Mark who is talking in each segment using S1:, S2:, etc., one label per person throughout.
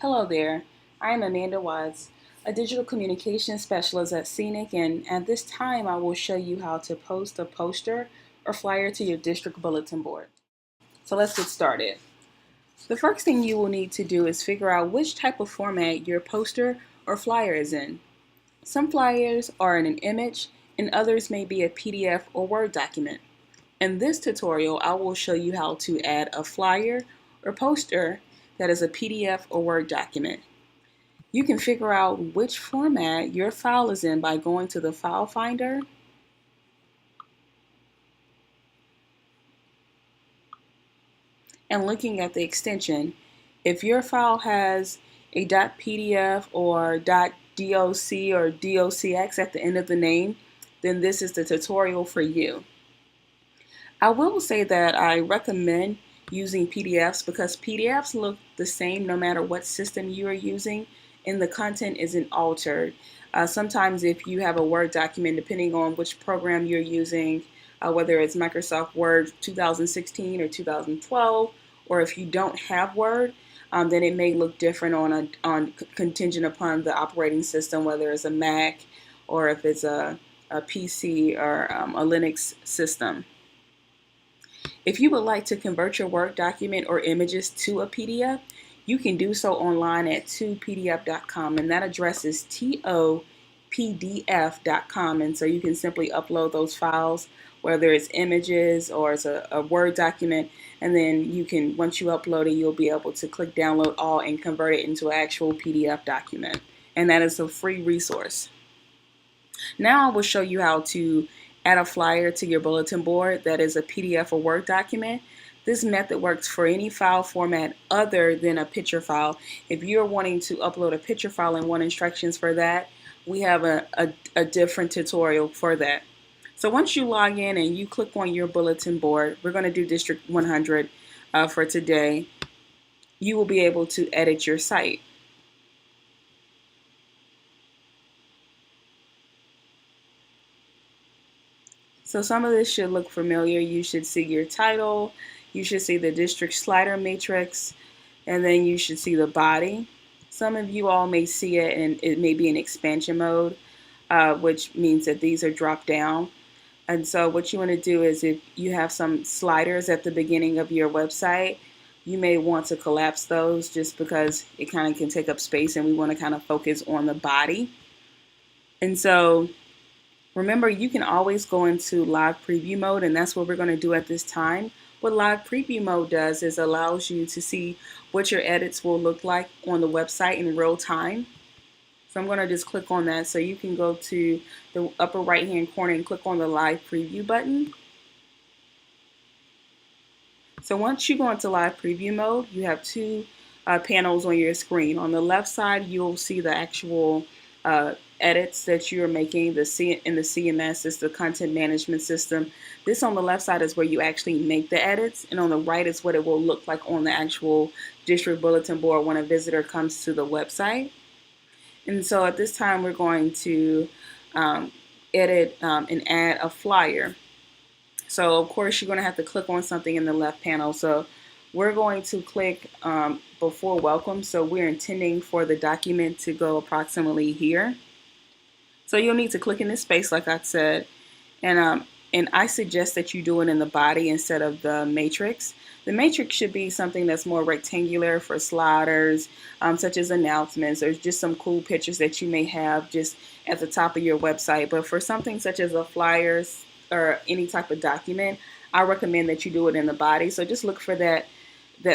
S1: Hello there, I am Amanda Watts, a digital communications specialist at Scenic, and at this time I will show you how to post a poster or flyer to your district bulletin board. So let's get started. The first thing you will need to do is figure out which type of format your poster or flyer is in. Some flyers are in an image and others may be a PDF or Word document. In this tutorial, I will show you how to add a flyer or poster that is a PDF or Word document. You can figure out which format your file is in by going to the File Finder and looking at the extension. If your file has a .pdf or .doc or docx at the end of the name, then this is the tutorial for you. I will say that I recommend using PDFs because PDFs look the same no matter what system you are using and the content isn't altered. Sometimes if you have a Word document, depending on which program you're using, whether it's Microsoft Word 2016 or 2012, or if you don't have Word, then it may look different on contingent upon the operating system, whether it's a Mac or if it's a PC or a Linux system. If you would like to convert your Word document or images to a PDF, you can do so online at 2pdf.com, and that address is topdf.com, and so you can simply upload those files, whether it's images or it's a Word document, and then you can, once you upload it, you'll be able to click download all and convert it into an actual PDF document, and that is a free resource. Now I will show you how to add a flyer to your bulletin board that is a PDF or Word document. This method works for any file format other than a picture file. If you're wanting to upload a picture file and want instructions for that, we have a different tutorial for that. So once you log in and you click on your bulletin board, we're going to do District 100 for today, you will be able to edit your site. So some of this should look familiar. You should see your title, you should see the district slider matrix, and then you should see the body. Some of you all may see it and it may be in expansion mode, which means that these are dropped down. And so what you want to do is if you have some sliders at the beginning of your website, you may want to collapse those just because it kind of can take up space and we want to kind of focus on the body. And so remember, you can always go into live preview mode, and that's what we're going to do at this time. What live preview mode does is allows you to see what your edits will look like on the website in real time. So I'm going to just click on that so you can go to the upper right hand corner and click on the live preview button. So once you go into live preview mode, you have two panels on your screen. On the left side, you'll see the actual edits that you're making. In the CMS is the content management system. This on the left side is where you actually make the edits, and on the right is what it will look like on the actual district bulletin board when a visitor comes to the website. And so at this time we're going to edit and add a flyer. So of course you're going to have to click on something in the left panel. So we're going to click before welcome. So we're intending for the document to go approximately here. So you'll need to click in this space like I said, and I suggest that you do it in the body instead of the matrix. The matrix should be something that's more rectangular for sliders, such as announcements or just some cool pictures that you may have just at the top of your website. But for something such as a flyers or any type of document, I recommend that you do it in the body. So just look for that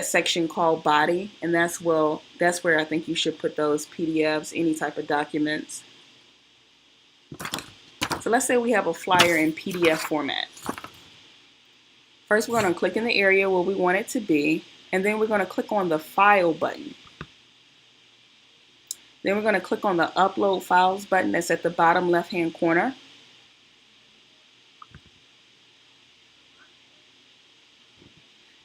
S1: section called body, and that's where I think you should put those PDFs, any type of documents. So let's say we have a flyer in PDF format. First, we're going to click in the area where we want it to be, and then we're going to click on the File button. Then we're going to click on the Upload Files button that's at the bottom left-hand corner.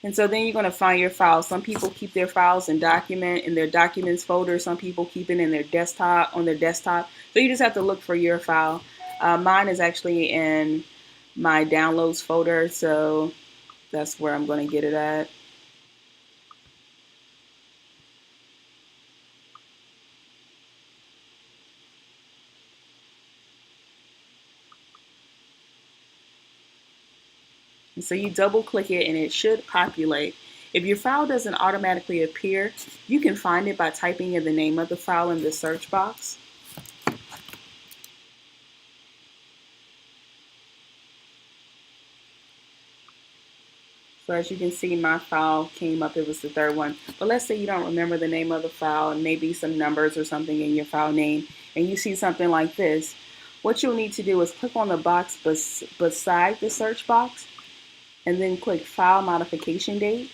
S1: And so then you're going to find your files. Some people keep their files in their documents folder. Some people keep it in their desktop, on their desktop. So you just have to look for your file. Mine is actually in my downloads folder, so that's where I'm going to get it at. And so you double click it and it should populate. If your file doesn't automatically appear, you can find it by typing in the name of the file in the search box. So as you can see, my file came up, it was the third one. But let's say you don't remember the name of the file and maybe some numbers or something in your file name, and you see something like this. What you'll need to do is click on the box beside the search box and then click File Modification Date.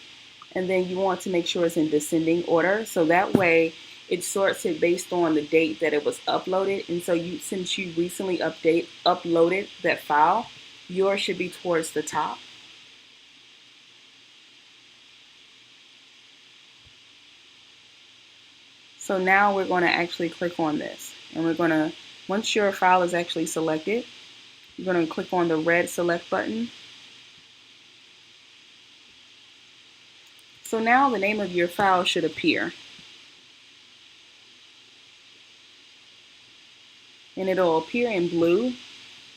S1: And then you want to make sure it's in descending order. So that way it sorts it based on the date that it was uploaded. And so since you recently uploaded that file, yours should be towards the top. So now we're going to actually click on this, and we're going to, once your file is actually selected, you're going to click on the red select button. So now the name of your file should appear, and it'll appear in blue.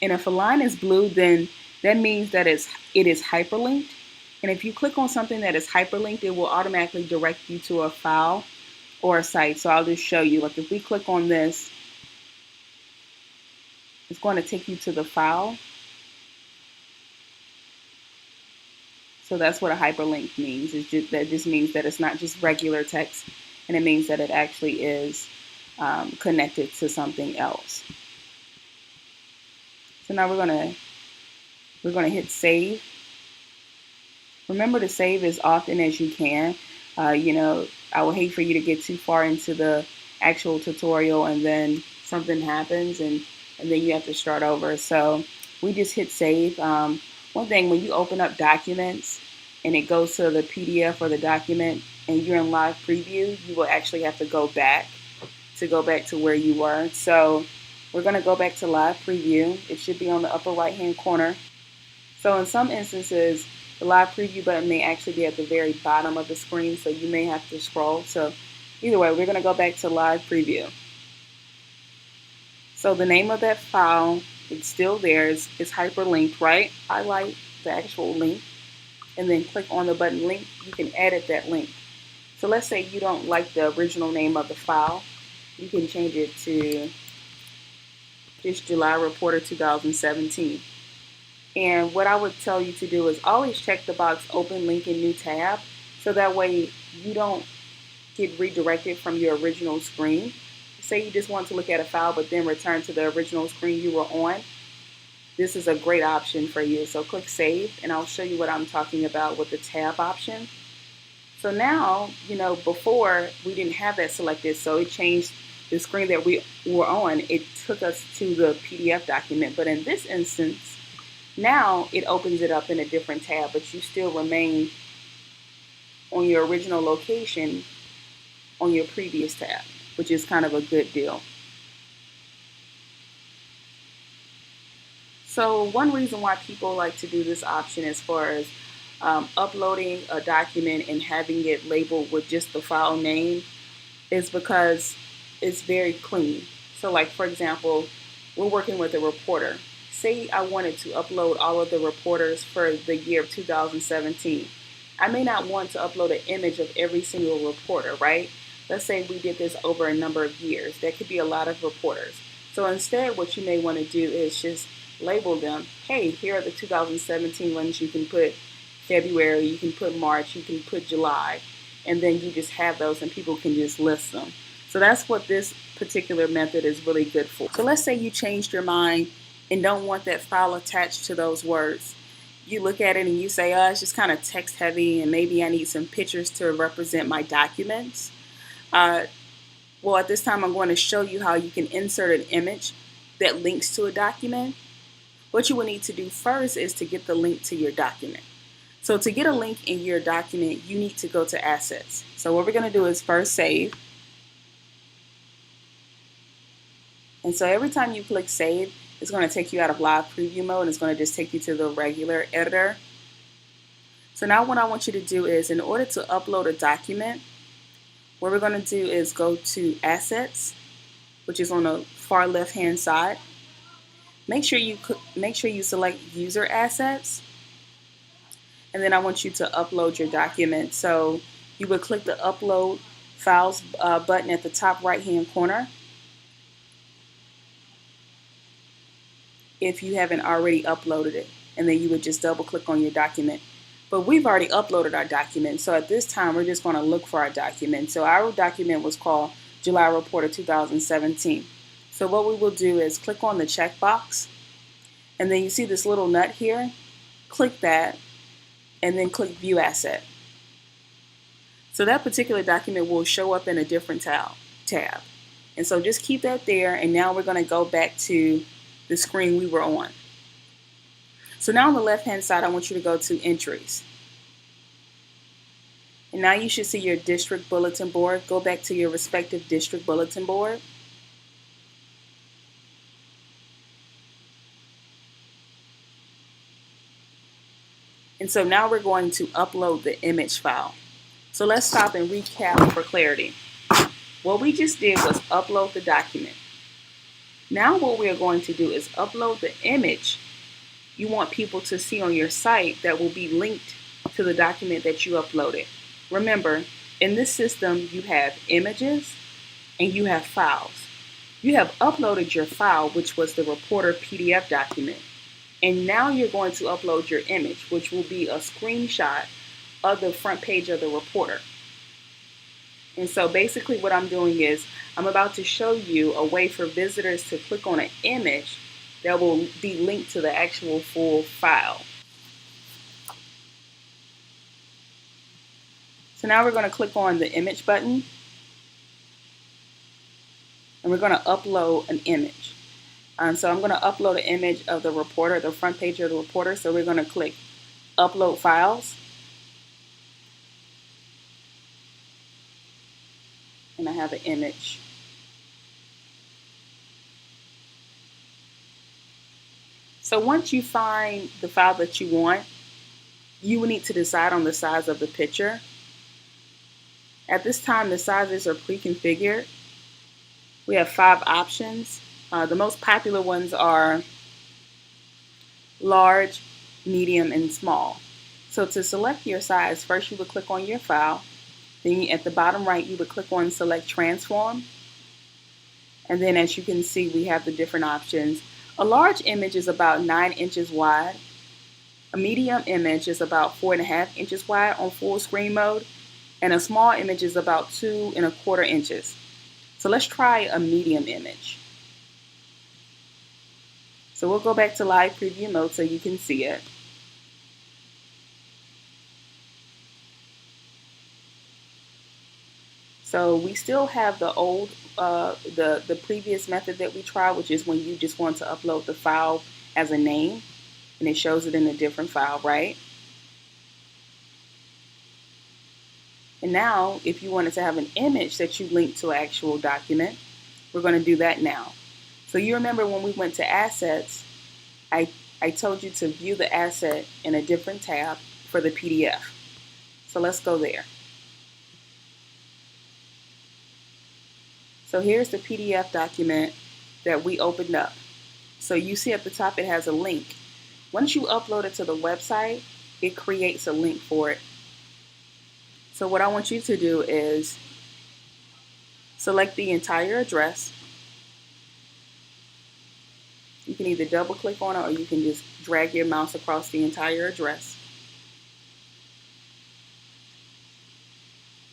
S1: And if a line is blue, then that means that it is hyperlinked. And if you click on something that is hyperlinked, it will automatically direct you to a file or a site. So I'll just show you, like if we click on this, it's going to take you to the file. So that's what a hyperlink means. That just means that it's not just regular text, and it means that it actually is connected to something else. So now we're gonna hit save. Remember to save as often as you can. I would hate for you to get too far into the actual tutorial and then something happens and then you have to start over. So we just hit save. One thing, when you open up documents and it goes to the PDF or the document and you're in live preview, you will actually have to go back to where you were. So we're going to go back to live preview. It should be on the upper right hand corner. So in some instances, the live preview button may actually be at the very bottom of the screen, so you may have to scroll. So either way, we're going to go back to live preview. So the name of that file, it's still there. It's hyperlinked, right? Highlight the actual link and then click on the button link. You can edit that link. So let's say you don't like the original name of the file. You can change it to just July Reporter 2017. And what I would tell you to do is always check the box open link in new tab, so that way you don't get redirected from your original screen. Say you just want to look at a file but then return to the original screen you were on. This is a great option for you. So click save and I'll show you what I'm talking about with the tab option. So now, before we didn't have that selected, so it changed the screen that we were on. It took us to the PDF document, but in this instance, now it opens it up in a different tab, but you still remain on your original location on your previous tab, which is kind of a good deal. So one reason why people like to do this option as far as uploading a document and having it labeled with just the file name is because it's very clean. So like, for example, we're working with a reporter. Say I wanted to upload all of the reporters for the year of 2017. I may not want to upload an image of every single reporter, right? Let's say we did this over a number of years. That could be a lot of reporters. So instead, what you may want to do is just label them. Hey, here are the 2017 ones. You can put February, you can put March, you can put July, and then you just have those and people can just list them. So that's what this particular method is really good for. So let's say you changed your mind and don't want that file attached to those words. You look at it and you say, it's just kind of text heavy and maybe I need some pictures to represent my documents. Well, at this time, I'm going to show you how you can insert an image that links to a document. What you will need to do first is to get the link to your document. So to get a link in your document, you need to go to Assets. So what we're going to do is first save. And so every time you click save, it's going to take you out of live preview mode and it's going to just take you to the regular editor. So now what I want you to do is, in order to upload a document, what we're going to do is go to Assets, which is on the far left hand side. Make sure you select User Assets. and then I want you to upload your document. So you would click the upload files button at the top right hand corner if you haven't already uploaded it, and then you would just double click on your document. But we've already uploaded our document, so at this time we're just going to look for our document. So our document was called July Report of 2017. So what we will do is click on the checkbox, and then you see this little nut here. Click that, and then click View Asset. So that particular document will show up in a different tab. And so just keep that there, and now we're going to go back to the screen we were on. So now on the left hand side, I want you to go to Entries. And now you should see your district bulletin board. Go back to your respective district bulletin board. And so now we're going to upload the image file. So let's stop and recap for clarity. What we just did was upload the document. Now what we are going to do is upload the image you want people to see on your site that will be linked to the document that you uploaded. Remember, in this system, you have images and you have files. You have uploaded your file, which was the Reporter PDF document. And now you're going to upload your image, which will be a screenshot of the front page of the Reporter. And so basically what I'm doing is I'm about to show you a way for visitors to click on an image that will be linked to the actual full file. So now we're going to click on the image button, and we're going to upload an image. So I'm going to upload an image of the Reporter, the front page of the Reporter. So we're going to click Upload Files. And I have an image. So once you find the file that you want, you will need to decide on the size of the picture. At this time, the sizes are pre-configured. We have 5 options. The most popular ones are large, medium, and small. So to select your size, first you would click on your file. Then at the bottom right, you would click on Select Transform. And then as you can see, we have the different options. A large image is about 9 inches wide. A medium image is about 4.5 inches wide on full screen mode. And a small image is about 2.25 inches. So let's try a medium image. So we'll go back to live preview mode so you can see it. So we still have the old, the previous method that we tried, which is when you just want to upload the file as a name, and it shows it in a different file, right? And now, if you wanted to have an image that you link to an actual document, we're going to do that now. So you remember when we went to Assets, I told you to view the asset in a different tab for the PDF. So let's go there. So here's the PDF document that we opened up. So you see at the top it has a link. Once you upload it to the website, it creates a link for it. So what I want you to do is select the entire address. You can either double click on it or you can just drag your mouse across the entire address.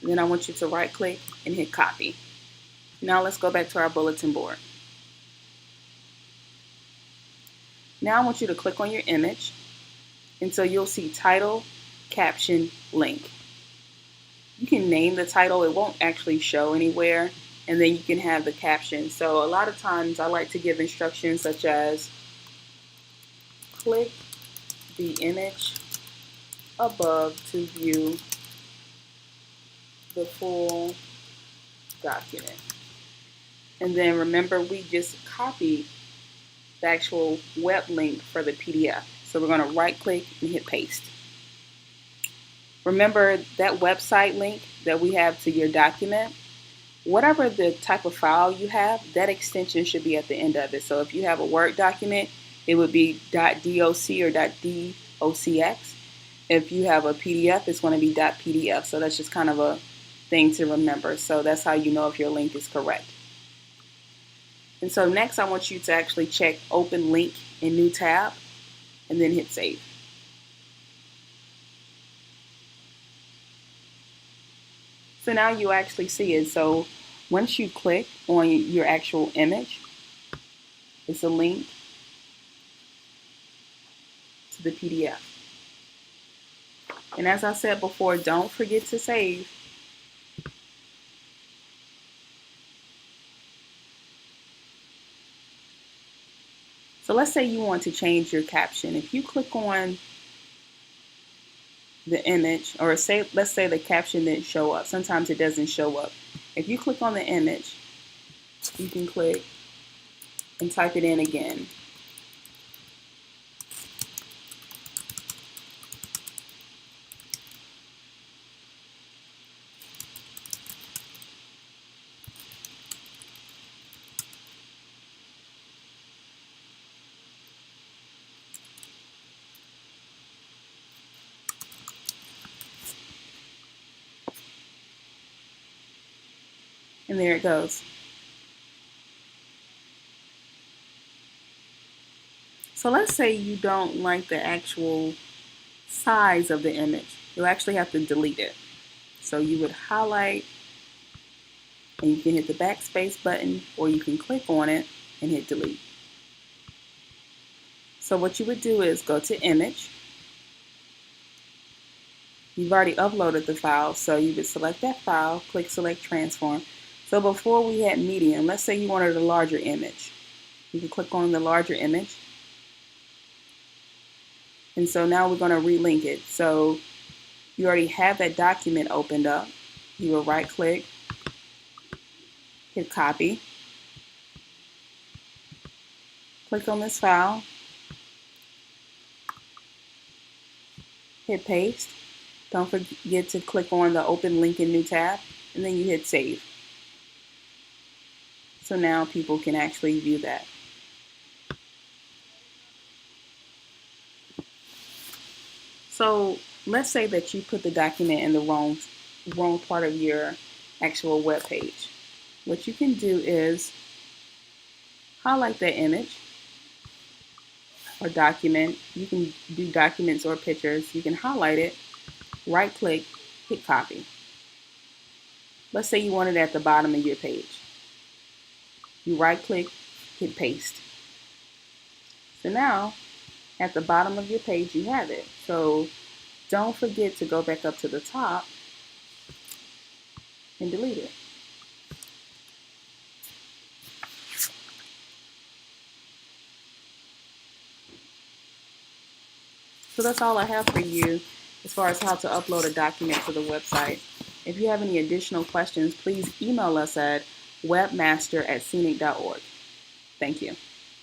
S1: And then I want you to right click and hit copy. Now let's go back to our bulletin board. Now I want you to click on your image, and so you'll see title, caption, link. You can name the title, it won't actually show anywhere, and then you can have the caption. So a lot of times I like to give instructions such as click the image above to view the full document. And then remember, we just copied the actual web link for the PDF. So we're going to right click and hit paste. Remember that website link that we have to your document, whatever the type of file you have, that extension should be at the end of it. So if you have a Word document, it would be .doc or .docx. if you have a PDF, it's going to be .pdf. So that's just kind of a thing to remember. So that's how you know if your link is correct. And so next I want you to actually check open link in new tab and then hit save. So now you actually see it. So once you click on your actual image, it's a link to the PDF. And as I said before, don't forget to save. So let's say you want to change your caption. If you click on the image, or let's say the caption didn't show up. Sometimes it doesn't show up. If you click on the image, you can click and type it in again. And there it goes. So let's say you don't like the actual size of the image. You'll actually have to delete it. So you would highlight and you can hit the backspace button, or you can click on it and hit delete. So what you would do is go to image. You've already uploaded the file, so you would select that file, click select transform. So before we had medium, let's say you wanted a larger image. You can click on the larger image. And so now we're going to relink it. So you already have that document opened up. You will right click, hit copy, click on this file, hit paste. Don't forget to click on the open link in new tab, and then you hit save. So now people can actually view that. So let's say that you put the document in the wrong part of your actual web page. What you can do is highlight that image or document. You can do documents or pictures. You can highlight it, right click, hit copy. Let's say you want it at the bottom of your page. You right click, hit paste. So now at the bottom of your page you have it. So don't forget to go back up to the top and delete it. So that's all I have for you as far as how to upload a document to the website. If you have any additional questions, please email us at webmaster@scenic.org. Thank you.